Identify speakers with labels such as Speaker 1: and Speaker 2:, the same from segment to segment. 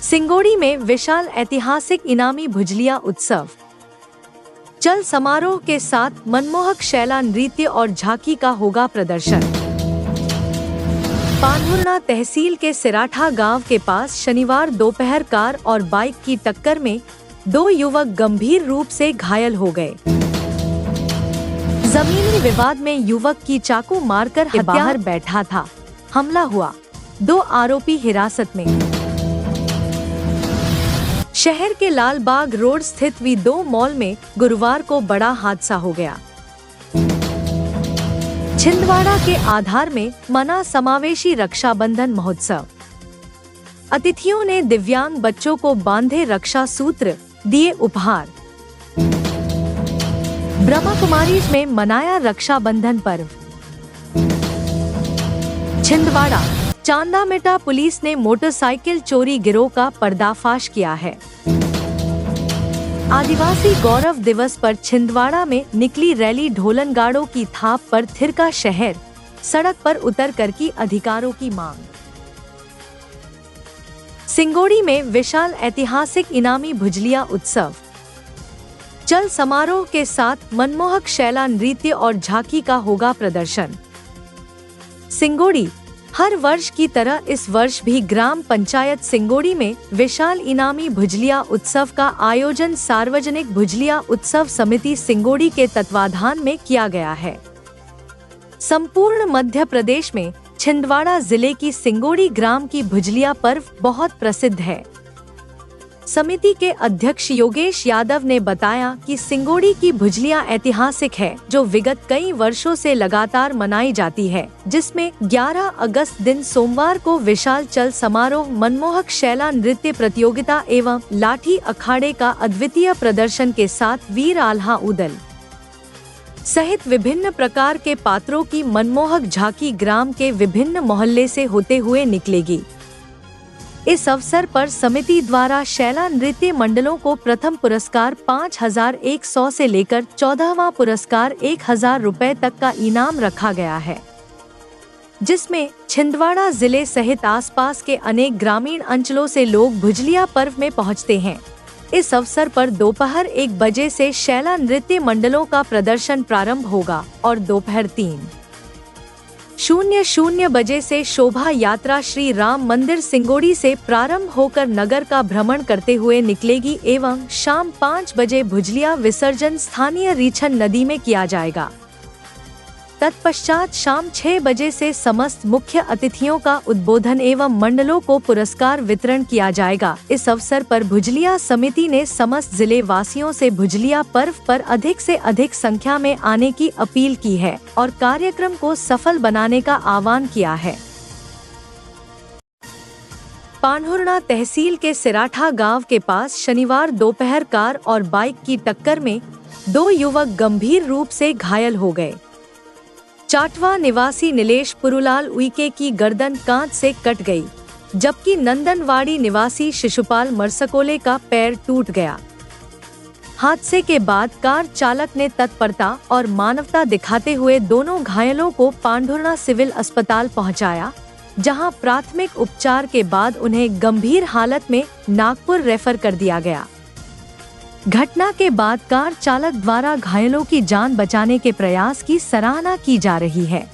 Speaker 1: सिंगोड़ी में विशाल ऐतिहासिक इनामी भुजलिया उत्सव। चल समारोह के साथ मनमोहक शैला नृत्य और झांकी का होगा प्रदर्शन। पांढुर्णा तहसील के सिराठा गांव के पास शनिवार दोपहर कार और बाइक की टक्कर में 2 युवक गंभीर रूप से घायल हो गए। जमीनी विवाद में युवक की चाकू मारकर बाहर बैठा था, हमला हुआ। 2 आरोपी हिरासत में। शहर के लालबाग रोड स्थित V2 मॉल में गुरुवार को बड़ा हादसा हो गया। छिंदवाड़ा के आधार में मना समावेशी रक्षाबंधन महोत्सव। अतिथियों ने दिव्यांग बच्चों को बांधे रक्षा सूत्र, दिए उपहार। ब्रह्मा कुमारी में मनाया रक्षाबंधन पर्व। छिंदवाड़ा चांदामेटा पुलिस ने मोटरसाइकिल चोरी गिरोह का पर्दाफाश किया है। आदिवासी गौरव दिवस पर छिंदवाड़ा में निकली रैली। ढोलनगाड़ों की थाप पर थिरका शहर, सड़क पर उतरकर की अधिकारों की मांग। सिंगोड़ी में विशाल ऐतिहासिक इनामी भुजलिया उत्सव। चल समारोह के साथ मनमोहक शैला नृत्य और झांकी का होगा प्रदर्शन। सिंगोड़ी हर वर्ष की तरह इस वर्ष भी ग्राम पंचायत सिंगोड़ी में विशाल इनामी भुजलिया उत्सव का आयोजन सार्वजनिक भुजलिया उत्सव समिति सिंगोड़ी के तत्वाधान में किया गया है। संपूर्ण मध्य प्रदेश में छिंदवाड़ा जिले की सिंगोड़ी ग्राम की भुजलिया पर्व बहुत प्रसिद्ध है। समिति के अध्यक्ष योगेश यादव ने बताया कि सिंगोड़ी की भुजलिया ऐतिहासिक है, जो विगत कई वर्षों से लगातार मनाई जाती है, जिसमें 11 अगस्त दिन सोमवार को विशाल चल समारोह, मनमोहक शैला नृत्य प्रतियोगिता एवं लाठी अखाड़े का अद्वितीय प्रदर्शन के साथ वीर आल्हा उदल सहित विभिन्न प्रकार के पात्रों की मनमोहक झांकी ग्राम के विभिन्न मोहल्ले से होते हुए निकलेगी। इस अवसर पर समिति द्वारा शैला नृत्य मंडलों को प्रथम पुरस्कार 5,100 से लेकर 14वां पुरस्कार 1,000 रुपए तक का इनाम रखा गया है, जिसमें छिंदवाड़ा जिले सहित आसपास के अनेक ग्रामीण अंचलों से लोग भुजलिया पर्व में पहुंचते हैं। इस अवसर पर दोपहर 1 बजे से शैला नृत्य मंडलों का प्रदर्शन प्रारंभ होगा और दोपहर 3:00 बजे से शोभा यात्रा श्री राम मंदिर सिंगोड़ी से प्रारंभ होकर नगर का भ्रमण करते हुए निकलेगी एवं शाम 5 बजे भुजलिया विसर्जन स्थानीय रीछन नदी में किया जाएगा। तत्पश्चात शाम 6 बजे से समस्त मुख्य अतिथियों का उद्बोधन एवं मंडलों को पुरस्कार वितरण किया जाएगा। इस अवसर पर भुजलिया समिति ने समस्त जिले वासियों से भुजलिया पर्व पर अधिक से अधिक संख्या में आने की अपील की है और कार्यक्रम को सफल बनाने का आह्वान किया है। पांढुर्णा तहसील के सिराठा गांव के पास शनिवार दोपहर कार और बाइक की टक्कर में 2 युवक गंभीर रूप से घायल हो गए। चाटवा निवासी नीलेश पुरुलाल उइके की गर्दन कांच से कट गई, जबकि नंदनवाड़ी निवासी शिशुपाल मरसकोले का पैर टूट गया। हादसे के बाद कार चालक ने तत्परता और मानवता दिखाते हुए दोनों घायलों को पांढुर्णा सिविल अस्पताल पहुंचाया, जहां प्राथमिक उपचार के बाद उन्हें गंभीर हालत में नागपुर रेफर कर दिया गया। घटना के बाद कार चालक द्वारा घायलों की जान बचाने के प्रयास की सराहना की जा रही है।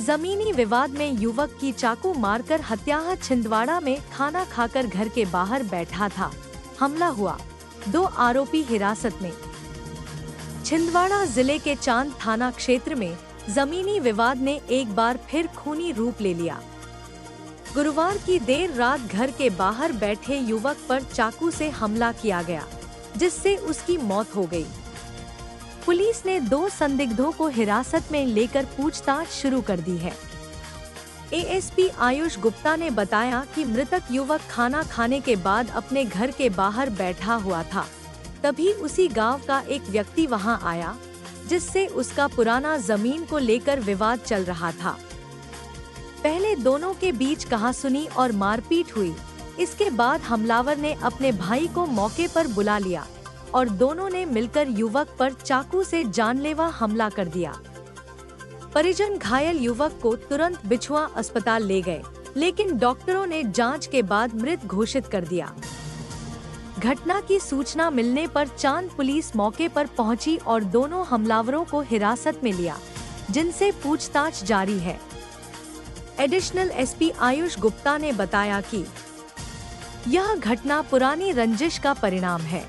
Speaker 1: जमीनी विवाद में युवक की चाकू मारकर हत्या। छिंदवाड़ा में खाना खाकर घर के बाहर बैठा था, हमला हुआ। 2 आरोपी हिरासत में। छिंदवाड़ा जिले के चांद थाना क्षेत्र में जमीनी विवाद ने एक बार फिर खूनी रूप ले लिया। गुरुवार की देर रात घर के बाहर बैठे युवक पर चाकू से हमला किया गया, जिससे उसकी मौत हो गई। पुलिस ने 2 संदिग्धों को हिरासत में लेकर पूछताछ शुरू कर दी है। एएसपी आयुष गुप्ता ने बताया कि मृतक युवक खाना खाने के बाद अपने घर के बाहर बैठा हुआ था, तभी उसी गांव का एक व्यक्ति वहां आया, जिससे उसका पुराना जमीन को लेकर विवाद चल रहा था। पहले दोनों के बीच कहासुनी और मारपीट हुई। इसके बाद हमलावर ने अपने भाई को मौके पर बुला लिया और दोनों ने मिलकर युवक पर चाकू से जानलेवा हमला कर दिया। परिजन घायल युवक को तुरंत बिछुआ अस्पताल ले गए, लेकिन डॉक्टरों ने जांच के बाद मृत घोषित कर दिया। घटना की सूचना मिलने पर चांद पुलिस मौके पर पहुंची और दोनों हमलावरों को हिरासत में लिया, जिनसे पूछताछ जारी है। एडिशनल एसपी आयुष गुप्ता ने बताया कि यह घटना पुरानी रंजिश का परिणाम है।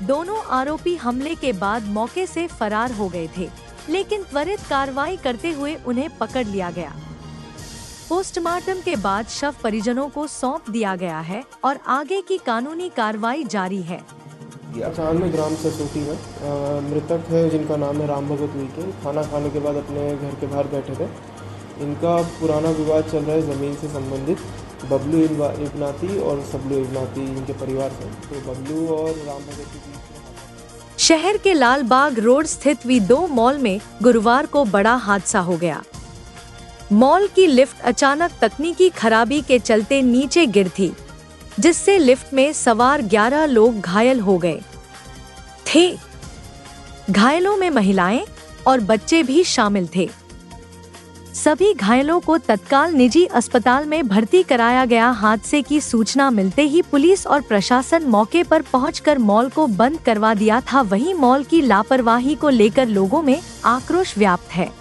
Speaker 1: दोनों आरोपी हमले के बाद मौके से फरार हो गए थे, लेकिन त्वरित कार्रवाई करते हुए उन्हें पकड़ लिया गया। पोस्टमार्टम के बाद शव परिजनों को सौंप दिया गया है और आगे की कानूनी कार्रवाई जारी है।
Speaker 2: चांद में ग्राम सरसोटी में मृतक है जिनका नाम है राम भगत उइके। खाना खाने के बाद अपने घर के बाहर बैठे थे। इनका पुराना विवाद चल रहा है ज़मीन से संबंधित, बबलू इब्नाती और सबलू इब्नाती इनके परिवार से। तो बबलू और राम भगत के बीच
Speaker 1: शहर के लालबाग रोड स्थित वी2 मॉल में गुरुवार को बड़ा हादसा हो गया। मॉल की लिफ्ट अचानक तकनीकी खराबी के चलते नीचे गिर थी, जिससे लिफ्ट में सवार 11 लोग घायल हो गए थे। घायलों में महिलाएं और बच्चे भी शामिल थे। सभी घायलों को तत्काल निजी अस्पताल में भर्ती कराया गया। हादसे की सूचना मिलते ही पुलिस और प्रशासन मौके पर पहुंचकर मॉल को बंद करवा दिया था। वहीं मॉल की लापरवाही को लेकर लोगों में आक्रोश व्याप्त है।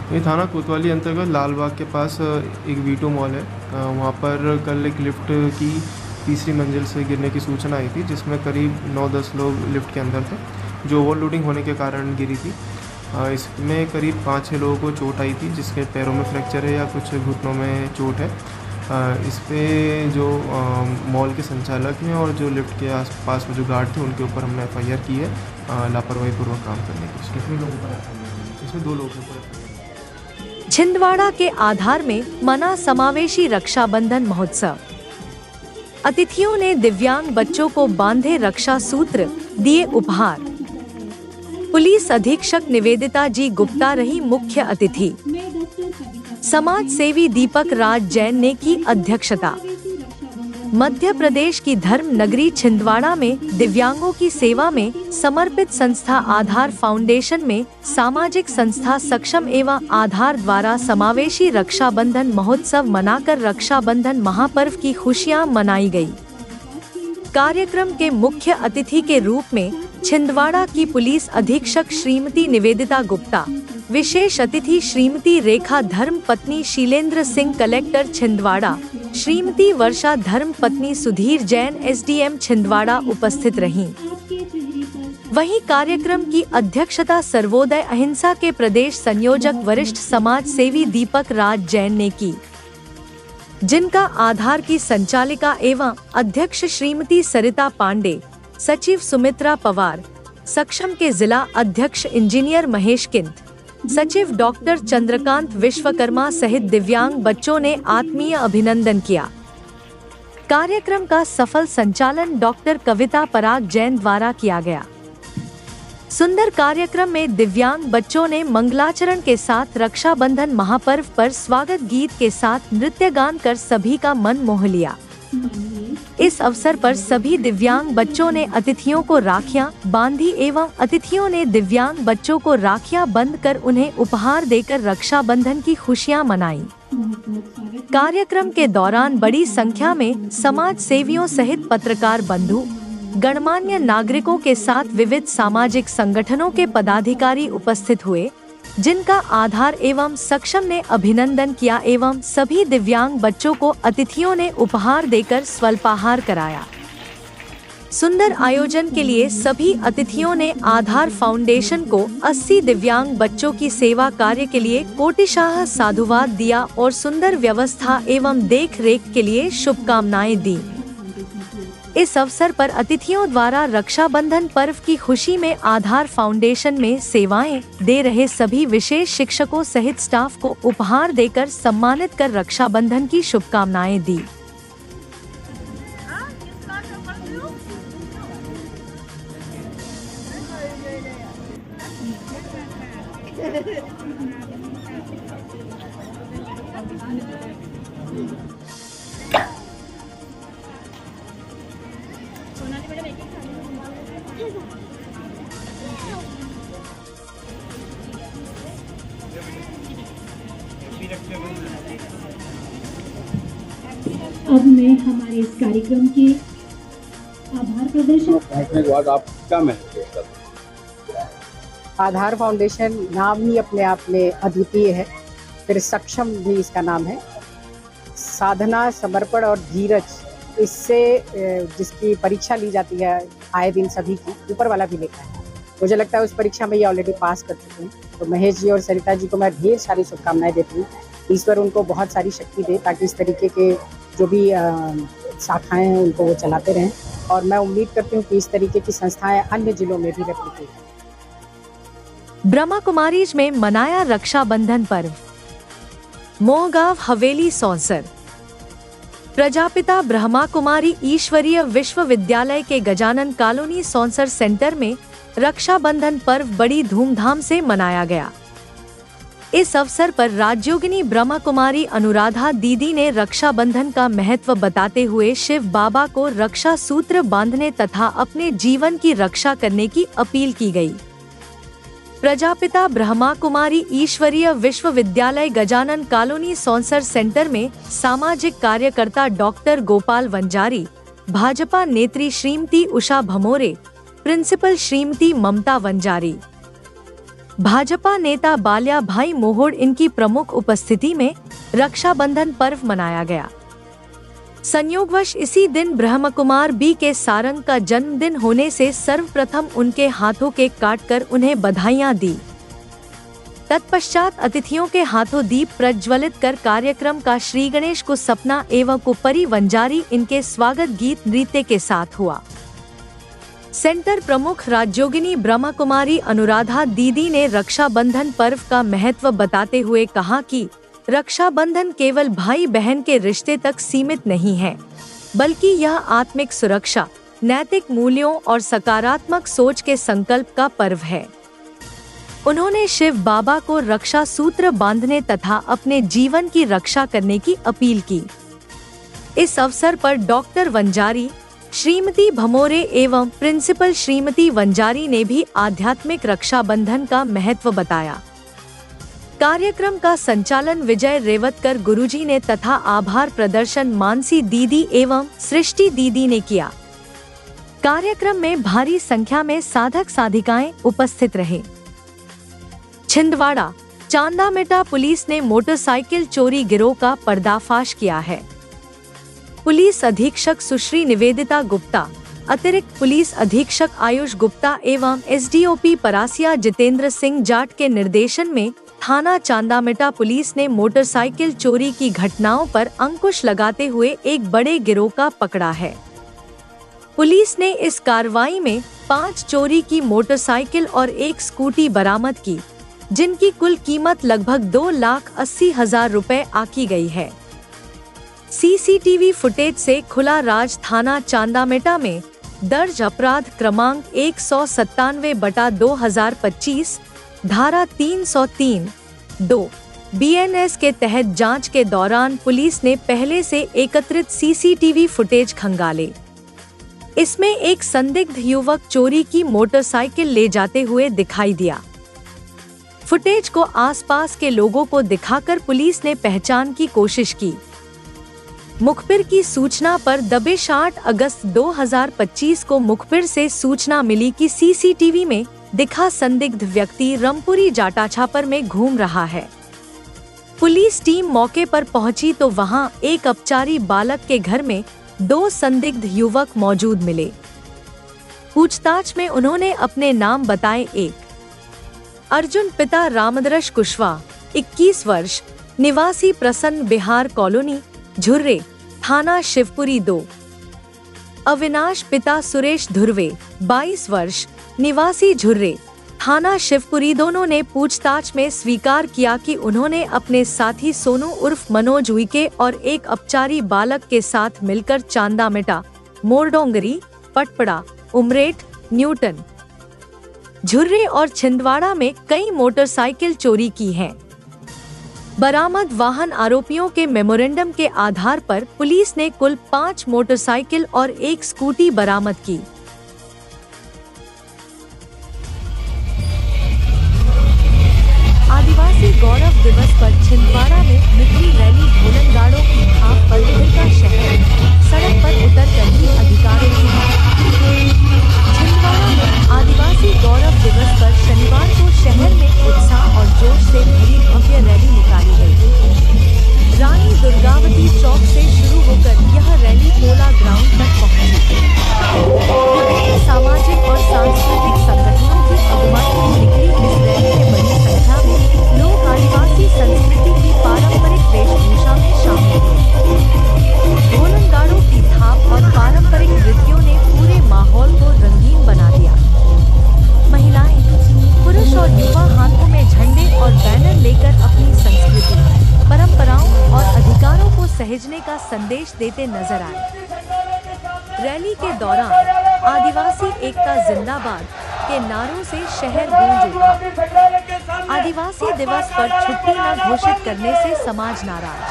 Speaker 2: ये थाना कोतवाली अंतर्गत लालबाग के पास एक वी2 मॉल है। वहाँ पर कल एक लिफ्ट की तीसरी मंजिल से गिरने की सूचना आई थी, जिसमें करीब 9-10 लोग लिफ्ट के अंदर थे, जो ओवरलोडिंग होने के कारण गिरी थी। इसमें करीब 5-6 लोगों को चोट आई थी, जिसके पैरों में फ्रैक्चर है या कुछ घुटनों में चोट है। इस पे जो मॉल के संचालक हैं और जो लिफ्ट के आसपास में जो गार्ड थे, उनके ऊपर हमने FIR की है लापरवाही पूर्वक काम करने की। कितने लोगों पर? इसमें 2 लोगों पर।
Speaker 1: छिंदवाड़ा के आधार में मना समावेशी रक्षाबंधन महोत्सव। अतिथियों ने दिव्यांग बच्चों को बांधे रक्षा सूत्र, दिए उपहार। पुलिस अधीक्षक निवेदिता जी गुप्ता रही मुख्य अतिथि। समाज सेवी दीपक राज जैन ने की अध्यक्षता। मध्य प्रदेश की धर्म नगरी छिंदवाड़ा में दिव्यांगों की सेवा में समर्पित संस्था आधार फाउंडेशन में सामाजिक संस्था सक्षम एवं आधार द्वारा समावेशी रक्षाबंधन महोत्सव मनाकर रक्षाबंधन महापर्व की खुशियां मनाई गई। कार्यक्रम के मुख्य अतिथि के रूप में छिंदवाड़ा की पुलिस अधीक्षक श्रीमती निवेदिता गुप्ता, विशेष अतिथि श्रीमती रेखा धर्म पत्नी शीलेंद्र सिंह कलेक्टर छिंदवाड़ा, श्रीमती वर्षा धर्म पत्नी सुधीर जैन SDM छिंदवाड़ा उपस्थित रहीं। वहीं कार्यक्रम की अध्यक्षता सर्वोदय अहिंसा के प्रदेश संयोजक वरिष्ठ समाज सेवी दीपक राज जैन ने की, जिनका आधार की संचालिका एवं अध्यक्ष श्रीमती सरिता पांडे, सचिव सुमित्रा पवार, सक्षम के जिला अध्यक्ष इंजीनियर महेश किंत, सचिव डॉक्टर चंद्रकांत विश्वकर्मा सहित दिव्यांग बच्चों ने आत्मीय अभिनंदन किया। कार्यक्रम का सफल संचालन डॉक्टर कविता पराग जैन द्वारा किया गया। सुंदर कार्यक्रम में दिव्यांग बच्चों ने मंगलाचरण के साथ रक्षाबंधन महापर्व पर स्वागत गीत के साथ नृत्य गान कर सभी का मन मोह लिया। इस अवसर पर सभी दिव्यांग बच्चों ने अतिथियों को राखियां बांधी एवं अतिथियों ने दिव्यांग बच्चों को राखियां बंध कर उन्हें उपहार देकर रक्षाबंधन की खुशियां मनाई। कार्यक्रम के दौरान बड़ी संख्या में समाज सेवियों सहित पत्रकार बंधु, गणमान्य नागरिकों के साथ विविध सामाजिक संगठनों के पदाधिकारी उपस्थित हुए, जिनका आधार एवं सक्षम ने अभिनंदन किया एवं सभी दिव्यांग बच्चों को अतिथियों ने उपहार देकर स्वल्पाहार कराया। सुंदर आयोजन के लिए सभी अतिथियों ने आधार फाउंडेशन को 80 दिव्यांग बच्चों की सेवा कार्य के लिए कोटिशाह साधुवाद दिया और सुंदर व्यवस्था एवं देख रेख के लिए शुभकामनाएं दी। इस अवसर पर अतिथियों द्वारा रक्षाबंधन पर्व की खुशी में आधार फाउंडेशन में सेवाएं दे रहे सभी विशेष शिक्षकों सहित स्टाफ को उपहार देकर सम्मानित कर रक्षाबंधन की शुभकामनाएं दी।
Speaker 3: अब मैं हमारे इस कार्यक्रम के आभार प्रदर्शन
Speaker 4: पहुंचने के बाद आप क्या महसूस करते हैं?
Speaker 5: आधार फाउंडेशन नाम ही अपने आप में अद्वितीय है, फिर सक्षम भी इसका नाम है। साधना, समर्पण और धीरज, इससे जिसकी परीक्षा ली जाती है आए दिन सभी की, ऊपर वाला भी लेता है। मुझे लगता है उस परीक्षा में ये ऑलरेडी पास कर चुके हैं। तो महेश जी और सरिता जी को मैं ढेर सारी शुभकामनाएं देती हूँ। ईश्वर उनको बहुत सारी शक्ति दे ताकि इस तरीके के जो भी शाखाएं हैं उनको वो चलाते रहें, और मैं उम्मीद करती हूँ कि इस तरीके की संस्थाएं अन्य जिलों में भी रेप्लिकेट हों।
Speaker 1: ब्रह्मा कुमारीज में मनाया रक्षाबंधन पर्व। मोहगांव हवेली सौंसर। प्रजापिता ब्रह्मा कुमारी ईश्वरीय विश्वविद्यालय के गजानन कॉलोनी सौंसर सेंटर में रक्षाबंधन पर्व बड़ी धूमधाम से मनाया गया। इस अवसर पर राजयोगिनी ब्रह्मा कुमारी अनुराधा दीदी ने रक्षाबंधन का महत्व बताते हुए शिव बाबा को रक्षा सूत्र बांधने तथा अपने जीवन की रक्षा करने की अपील की गई। प्रजापिता ब्रह्मा कुमारी ईश्वरीय विश्वविद्यालय गजानन कॉलोनी सौंसर सेंटर में सामाजिक कार्यकर्ता डॉक्टर गोपाल वंजारी, भाजपा नेत्री श्रीमती उषा भमोरे, प्रिंसिपल श्रीमती ममता वंजारी, भाजपा नेता बाल्या भाई मोहोड़, इनकी प्रमुख उपस्थिति में रक्षाबंधन पर्व मनाया गया। संयोगवश इसी दिन ब्रह्म कुमार बी के सारंग का जन्मदिन होने से सर्वप्रथम उनके हाथों केक काटकर उन्हें बधाइयां दी। तत्पश्चात अतिथियों के हाथों दीप प्रज्वलित कर कार्यक्रम का श्री गणेश को सपना एवं कुपरी वंजारी इनके स्वागत गीत नृत्य के साथ हुआ। सेंटर प्रमुख राजयोगिनी ब्रह्मा कुमारी अनुराधा दीदी ने रक्षाबंधन पर्व का महत्व बताते हुए कहा कि रक्षाबंधन केवल भाई बहन के रिश्ते तक सीमित नहीं है, बल्कि यह आत्मिक सुरक्षा, नैतिक मूल्यों और सकारात्मक सोच के संकल्प का पर्व है। उन्होंने शिव बाबा को रक्षा सूत्र बांधने तथा अपने जीवन की रक्षा करने की अपील की। इस अवसर पर डॉक्टर वंजारी, श्रीमती भमोरे एवं प्रिंसिपल श्रीमती वंजारी ने भी आध्यात्मिक रक्षाबंधन का महत्व बताया। कार्यक्रम का संचालन विजय रेवतकर गुरुजी ने तथा आभार प्रदर्शन मानसी दीदी एवं सृष्टि दीदी ने किया। कार्यक्रम में भारी संख्या में साधक साधिकाएं उपस्थित रहे। छिंदवाड़ा चांदामेटा पुलिस ने मोटरसाइकिल चोरी गिरोह का पर्दाफाश किया है। पुलिस अधीक्षक सुश्री निवेदिता गुप्ता, अतिरिक्त पुलिस अधीक्षक आयुष गुप्ता एवं एसडीओपी परासिया जितेंद्र सिंह जाट के निर्देशन में थाना चांदामेटा पुलिस ने मोटरसाइकिल चोरी की घटनाओं पर अंकुश लगाते हुए एक बड़े गिरोह का पकड़ा है। पुलिस ने इस कार्रवाई में 5 चोरी की मोटरसाइकिल और 1 स्कूटी बरामद की, जिनकी कुल कीमत लगभग 2,80,000 रुपए आकी गई है। सीसीटीवी फुटेज से खुला राज थाना चांदामेटा में दर्ज अपराध क्रमांक 197/2025 धारा 303(2) BNS के तहत जांच के दौरान पुलिस ने पहले से एकत्रित सीसीटीवी फुटेज खंगाले। इसमें एक संदिग्ध युवक चोरी की मोटरसाइकिल ले जाते हुए दिखाई दिया। फुटेज को आसपास के लोगों को दिखाकर पुलिस ने पहचान की कोशिश की। मुखबिर की सूचना पर दबिश 8 अगस्त 2025 को मुखबिर से सूचना मिली कि सीसीटीवी में दिखा संदिग्ध व्यक्ति रमपुरी जाटाछापर में घूम रहा है। पुलिस टीम मौके पर पहुंची तो वहां एक अपचारी बालक के घर में 2 संदिग्ध युवक मौजूद मिले। पूछताछ में उन्होंने अपने नाम बताए। एक अर्जुन पिता रामदर्श कुशवाहा 21 वर्ष, निवासी प्रसन्न बिहार कॉलोनी झुर्रे, थाना शिवपुरी 2। अविनाश पिता सुरेश धुर्वे 22 वर्ष, निवासी झुर्रे, थाना शिवपुरी। दोनों ने पूछताछ में स्वीकार किया कि उन्होंने अपने साथी सोनू उर्फ मनोज उइके और एक अपचारी बालक के साथ मिलकर चांदामेटा, मोरडोंगरी, पटपड़ा, उमरेठ, न्यूटन, झुर्रे और छिंदवाड़ा में कई मोटरसाइकिल चोरी की हैं। बरामद वाहन आरोपियों के मेमोरेंडम के आधार पर पुलिस ने कुल 5 मोटरसाइकिल और 1 स्कूटी बरामद की। आदिवासी गौरव गौरव दिवस पर छिंदवाड़ा में निकली रैली। ढोलनगाड़ों की थाप पर भिड़का शहर, सड़क पर उतरकर दी अधिकारों की मांग। छिंदवाड़ा में आदिवासी गौरव दिवस पर शनिवार को शहर में उत्साह और जोश से भरी भव्य रैली निकाली गई। रानी दुर्गावती चौक से शुरू होकर यह रैली पोला ग्राउंड तक पहुंची। विभिन्न सामाजिक और सांस्कृतिक संगठनों की अगुवाई में निकली इस रैली में बड़ी संख्या में लोग आदिवासी संस्कृति की पारंपरिक वेशभूषा में शामिल हुए। ढोलनगाड़ों की थाप और पारंपरिक नृत्यों ने पूरे माहौल को रंगीन बना दिया। महिलाएं, पुरुष और युवा हाथों में झंडे और बैनर लेकर अपनी संस्कृति, परंपराओं और अधिकारों को सहेजने का संदेश देते नजर आए। रैली के दौरान आदिवासी एकता जिंदाबाद के नारों से शहर गूंज उठा। आदिवासी दिवस पर छुट्टी न घोषित करने से समाज नाराज।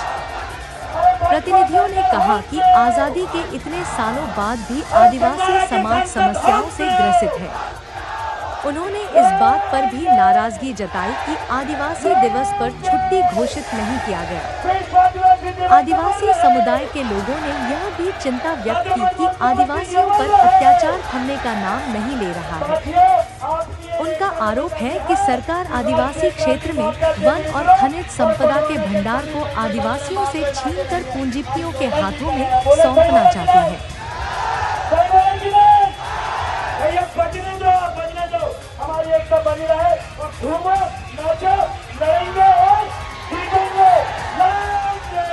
Speaker 1: प्रतिनिधियों ने कहा कि आजादी के इतने सालों बाद भी आदिवासी समाज समस्याओं से ग्रसित है। उन्होंने इस बात पर भी नाराजगी जताई कि आदिवासी दिवस पर छुट्टी घोषित नहीं किया गया। आदिवासी समुदाय के लोगों ने यह भी चिंता व्यक्त की कि आदिवासियों पर अत्याचार थमने का नाम नहीं ले रहा है। उनका आरोप है कि सरकार आदिवासी क्षेत्र में वन और खनिज संपदा के भंडार को आदिवासियों से छीनकर पूंजीपतियों के हाथों में सौंपना चाहती है।
Speaker 6: हमारी एकता बनी रहे और घूमो, नाचो, लड़ेंगे और जीतेंगे, लड़ेंगे,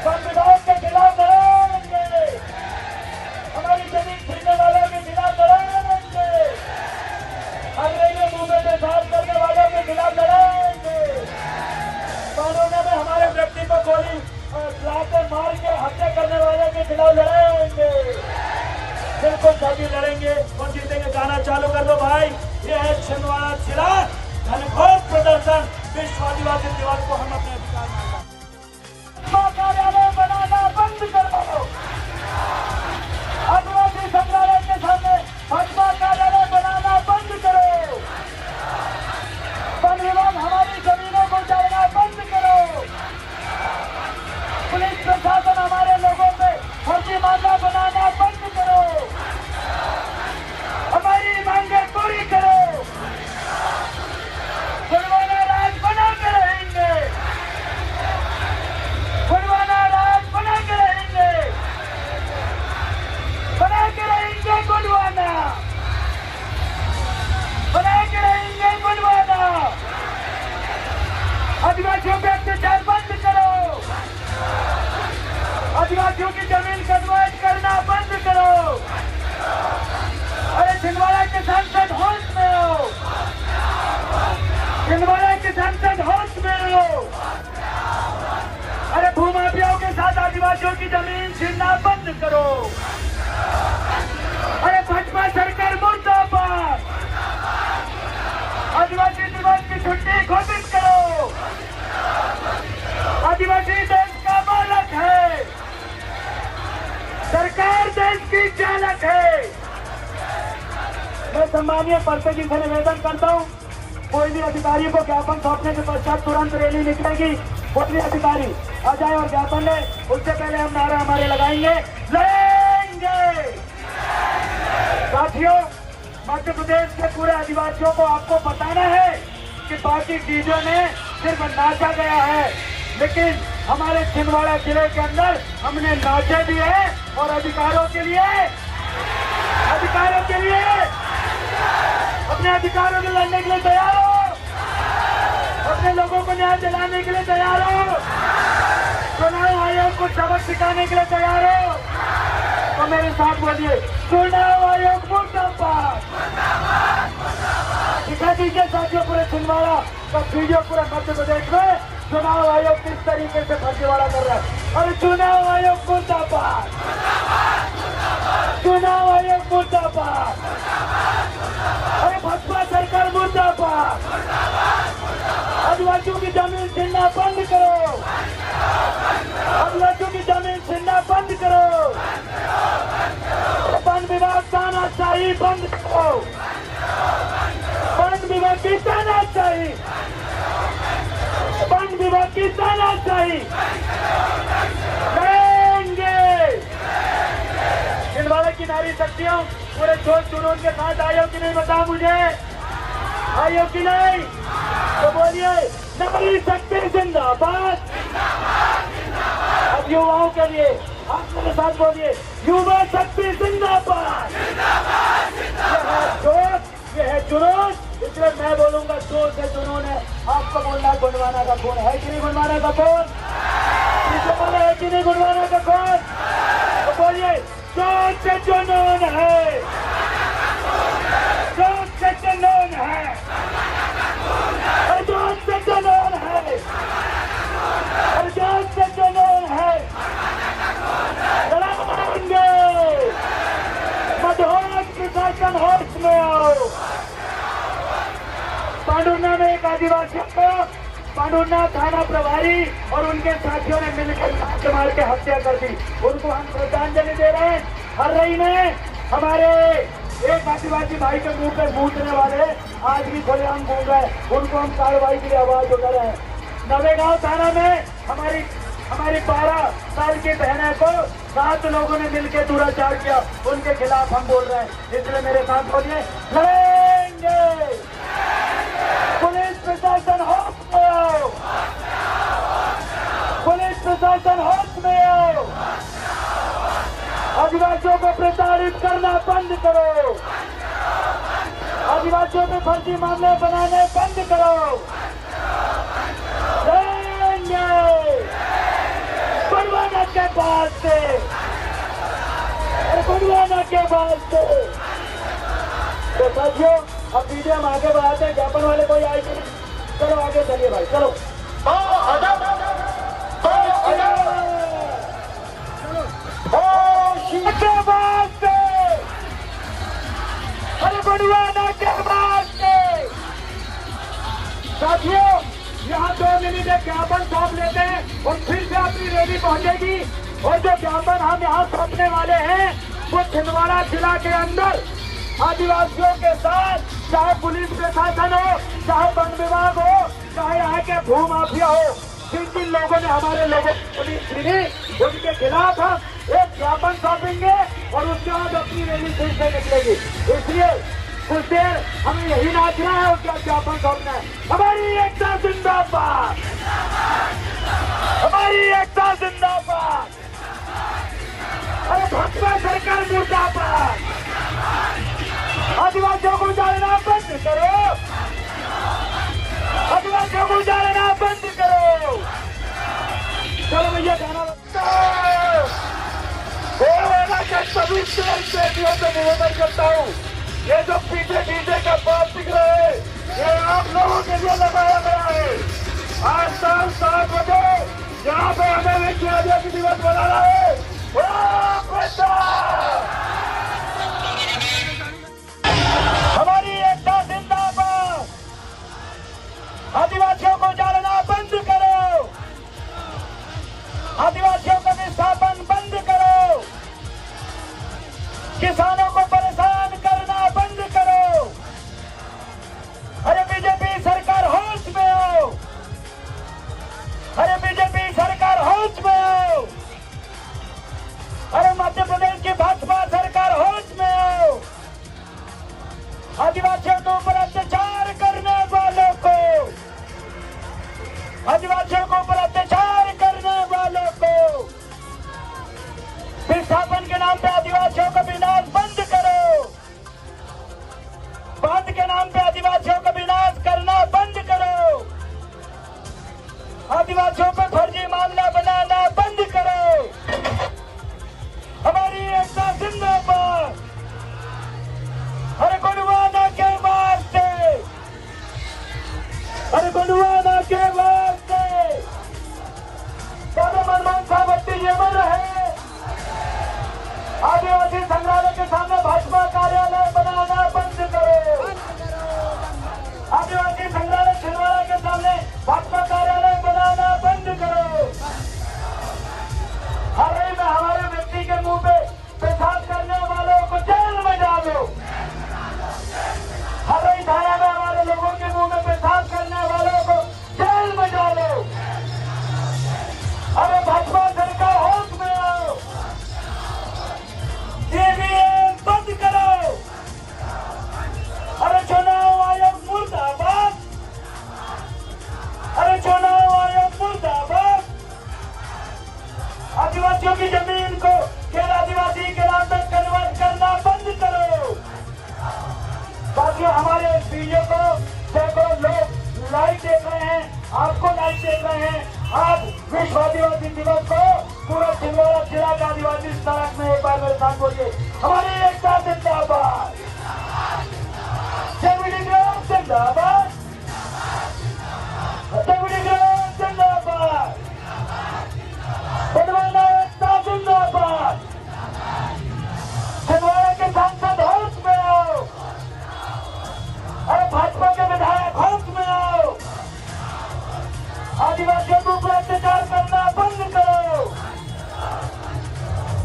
Speaker 6: संविधान के खिलाफ लड़ेंगे, हमारी जमीन छीनने वालों के खिलाफ लड़ेंगे, अंग्रेजों मुंह में पेशाब करने वालों के खिलाफ लड़ेंगे, कानूनों में हमारे व्यक्ति को गोली लाकर मार के हत्या करने वालों के खिलाफ लड़ेंगे। बिल्कुल सभी लड़ेंगे और जीतेंगे। गाना चालू कर दो भाई। ये है छिंदवाड़ा जिला घनघोर प्रदर्शन। विश्व आदिवासी दिवस को हम अपने अधिकार में कार्यालय बनाना बंद करो। आदिवासी संग्रहालय के सामने भाजपा कार्यालय बनाना बंद करो। वन विभाग हमारी जमीनों को जाना बंद करो। पुलिस प्रशासन हमारे लोगों पे फर्जी मामला बनाना बंद करो। हमारी मांगें पूरी करो। गुणवाना राज बना के रहेंगे। गुणवाना राज बना के रहेंगे। बना के रहेंगे गुणवाना। बना के रहेंगे गुणवाना। आदिवासियों पे अत्याचार बंद करो। आदिवासियों की जमीन कब्जा करना बंद करो। अरे छिंदवाड़ा के सांसद होश में हो। छिंदवाड़ा के सांसद होश में हो। अरे भूमाफियाओं के साथ आदिवासियों की जमीन छीनना बंद करो। अरे भाजपा सरकार मुर्दाबाद। आदिवासी दिवस की छुट्टी घोषित करो। आदिवासी देश का मालक है। सरकार देश की चालक है। मैं सम्मानीय पार्षद जी से निवेदन करता हूँ, कोई भी अधिकारी को ज्ञापन सौंपने के पश्चात तुरंत रैली निकलेगी। कोई भी अधिकारी आ जाए और ज्ञापन ले, उससे पहले हम नारा हमारे लगाएंगे, लड़ेंगे। साथियों, मध्य प्रदेश के पूरे आदिवासियों को आपको बताना है कि बाकी चीजों में सिर्फ नाचा गया है, लेकिन हमारे छिंदवाड़ा जिले के अंदर हमने नाचे भी है और अधिकारों के लिए अपने अधिकारों के लड़ने के लिए तैयार हो। अपने लोगों को न्याय दिलाने के लिए तैयार हो। चुनाव आयोग को सबक सिखाने के लिए तैयार हो। तो मेरे साथ बोलिए, चुनाव आयोग मुर्दाबाद। सिखा दीजिए साथियों पूरे छिंदवाड़ा का वीडियो पूरे मध्य प्रदेश में चुनाव आयोग किस तरीके से फर्जीवाड़ा कर रहा है। और चुनाव आयोग मुर्दाबाद। चुनाव आयोग मुर्दाबाद। अरे भाजपा सरकार मुर्दाबाद। आदिवासियों की जमीन छीनना बंद करो। आदिवासियों की जमीन छीनना बंद करो। वन विभाग तानाशाही बंद करो। वन विभाग तानाशाही, वन विभाग की तानाशाही करेंगे। छिंदवाड़ा की नारी शक्तियों पूरे जोश जुनून के साथ आयो कि नहीं बता मुझे, आयो कि नहीं? तो बोलिए नारी शक्ति जिंदाबाद। अब युवाओं के लिए आप मेरे साथ बोलिए युवा शक्ति जिंदाबाद। ये है जुनून, इसलिए मैं बोलूंगा जोर से जुनून है। आपको बोलना गुणवाना का खून है कि नहीं? गुणवाना का खून है कि नहीं? गुणवाना का खून तो बोलिए जोर से जुनून है, जोर से जुनून है, जोर से जुनून है, जोर से जुनून है। लड़ाएंगे मधुर प्रशासन होश में आओ। पांडुरना में एक आदिवासियों को पांडुरना थाना प्रभारी और उनके साथियों ने मिलकर लात मार के हत्या कर दी। उनको हम श्रद्धांजलि दे रहे हैं। हर्रई में हमारे एक आदिवासी भाई के मुंह पे मूतने वाले आज भी खुलेआम घूम रहे हैं, उनको हम कार्रवाई के लिए आवाज उठा रहे हैं। नवेगांव थाना में हमारी 12 साल की बहन को 7 लोगों ने मिलकर दुराचार किया, उनके खिलाफ हम बोल रहे हैं। इसलिए मेरे साथ बोलिए लड़ेंगे। पुलिस प्रशासन होश में आओ, पुलिस प्रशासन होश में आओ। आदिवासियों को प्रताड़ित करना बंद करो, आदिवासियों पे फर्जी मामले बनाने बंद करो। गुणवाना के बाद से, गुणवाना के बाद से। तो साथियों अब वीडियो हम आगे बढ़ाते हैं। ज्ञापन वाले कोई आएंगे? चलो आगे चलिए भाई, चलो। के बाद से, अरे गुणवाना के बाद से। साथियों यहाँ 2 मिनट एक ज्ञापन सौंप लेते हैं और फिर से अपनी रैली पहुंचेगी। और जो ज्ञापन हम यहाँ सौंपने वाले हैं वो छिंदवाड़ा जिला के अंदर आदिवासियों के साथ, चाहे पुलिस प्रशासन हो, चाहे वन विभाग हो, चाहे यहाँ के भू माफिया हो, जिन लोगों ने हमारे लोगों को पुलिस मिली उनके खिलाफ हम एक ज्ञापन सौंपेंगे और उसके बाद अपनी रैली फिर से निकलेगी। इसलिए कुछ देर हमें यही नाचना है, उसका ज्ञापन सौंपना है। हमारी एकता जिंदाबाद, हमारी एकता जिंदाबाद। अरे भाजपा सरकार मुर्दाबाद। आदिवासियों को जाना बंद करो, आदिवासियों को जाना बंद करो। चलो भैया गाना सभी बेटियों से निवेदन करता हूँ, ये जो पीछे डीजे का बात दिख रहा है ये आप लोगों के लिए लगाया गया है। आज शाम 7 बजे यहाँ पे हमें विश्व आदिवासी दिवस मनाना है। हमारी एकता जिंदाबाद। आदिवासियों को जाना बंद करो, आदिवासियों का विस्थापन बंद करो, किसानों को परेशान करना बंद करो। अरे बीजेपी सरकार होश में आओ, अरे बीजेपी सरकार होश में आओ। अरे मध्य प्रदेश की आपको लाइव देख रहे हैं। आज विश्व आदिवासी दिवस को पूरा छिंदवाड़ा जिला का आदिवासी सड़क में एक बार मेरे साथ बोलिए, हमारी एकता जिंदाबाद, जयवीडी ग्राम जिंदाबाद, जयवीडी ग्राम जिंदाबाद, छिंदवाड़ा एकता जिंदाबाद। छिंदवाड़ा के सांसद होश में आओ, अरे भाजपा के विधायक होश में आओ, आदिवासियों को ऊपर अत्याचार करना बंद करो।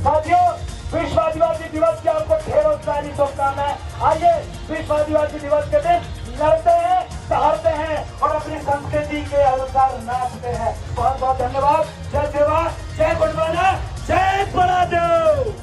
Speaker 6: साथियों, विश्व आदिवासी दिवस की आपको ढेरों सारी शुभकामनाएं। आइए विश्व आदिवासी दिवस के दिन लड़ते हैं, सहारते हैं और अपनी संस्कृति के अनुसार नाचते हैं। बहुत बहुत धन्यवाद। जय सेवा, जय गुणवाना, जय बड़ादेव।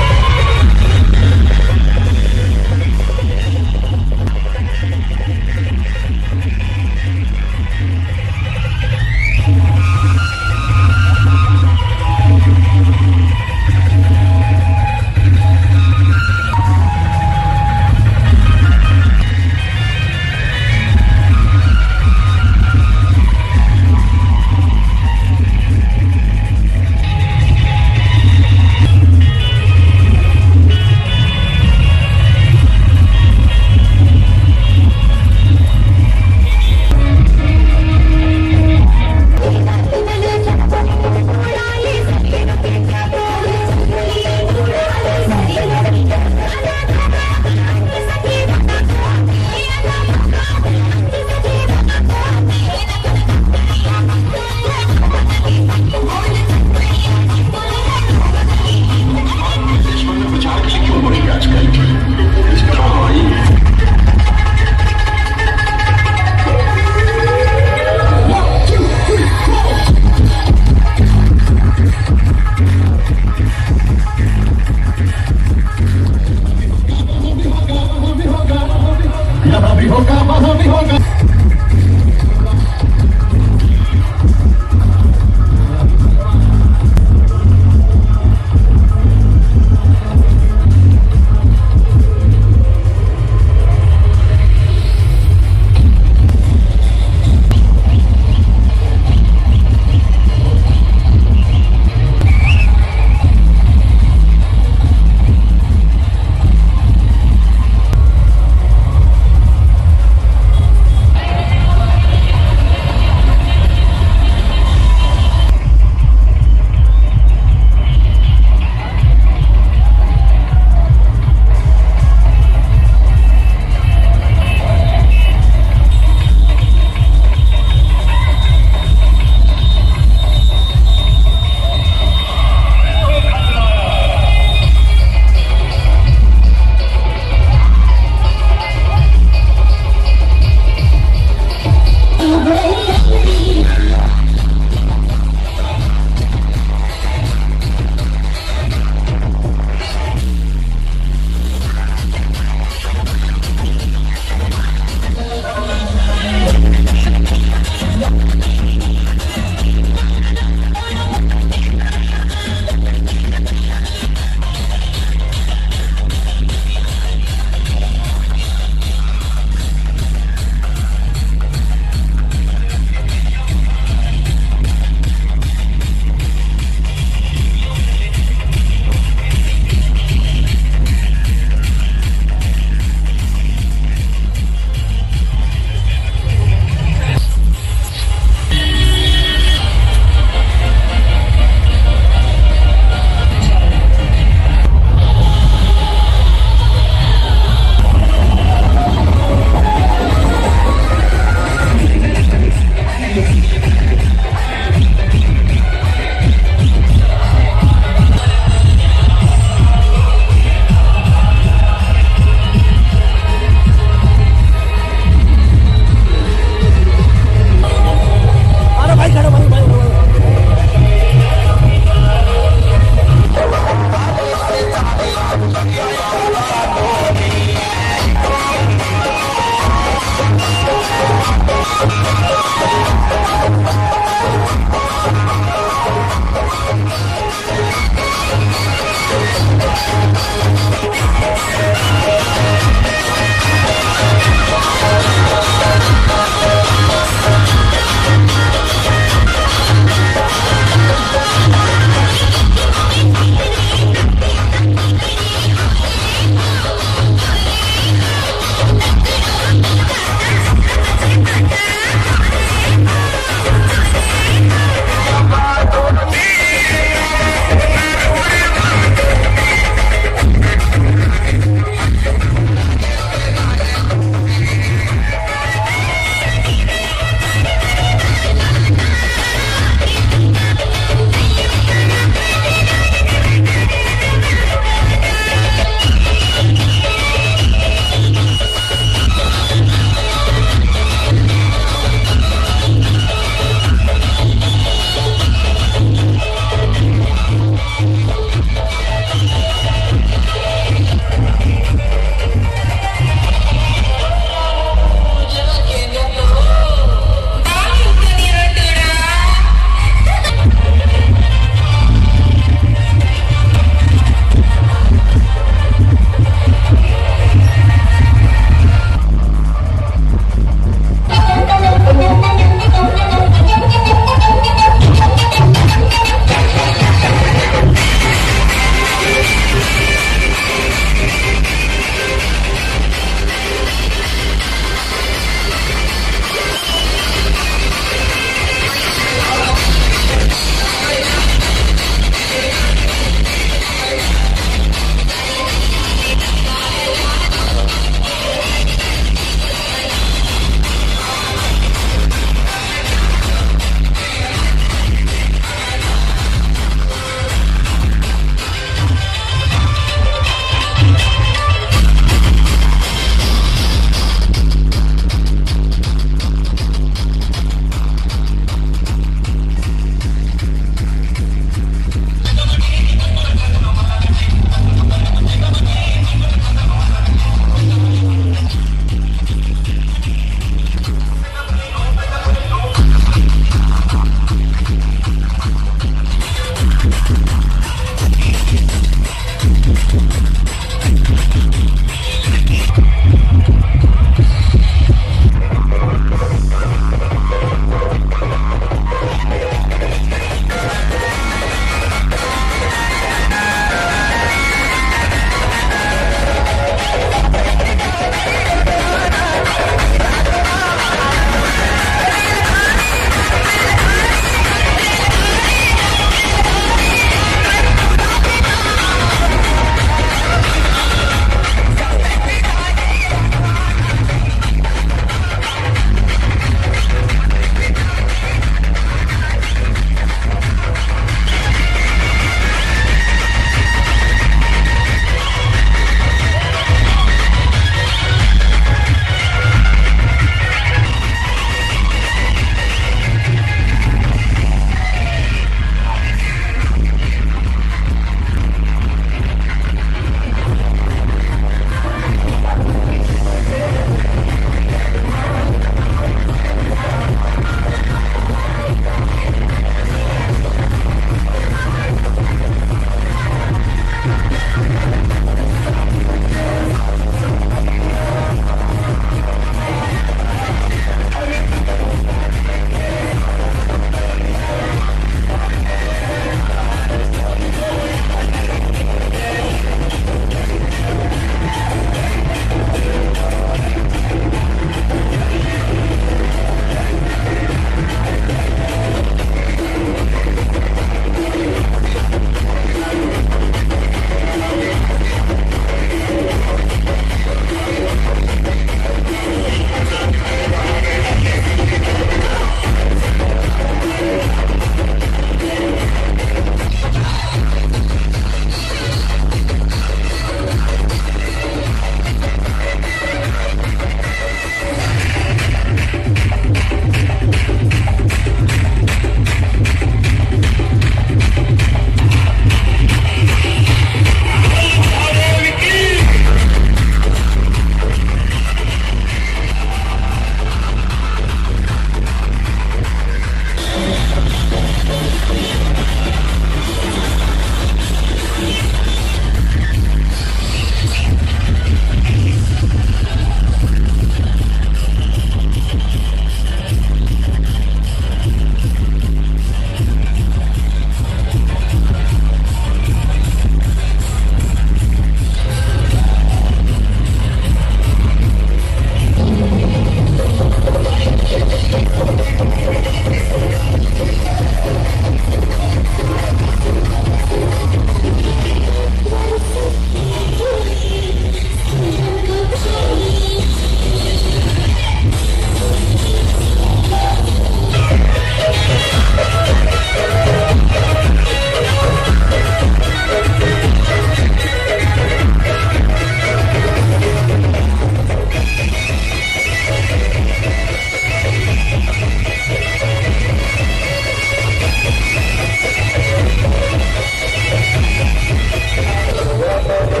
Speaker 6: है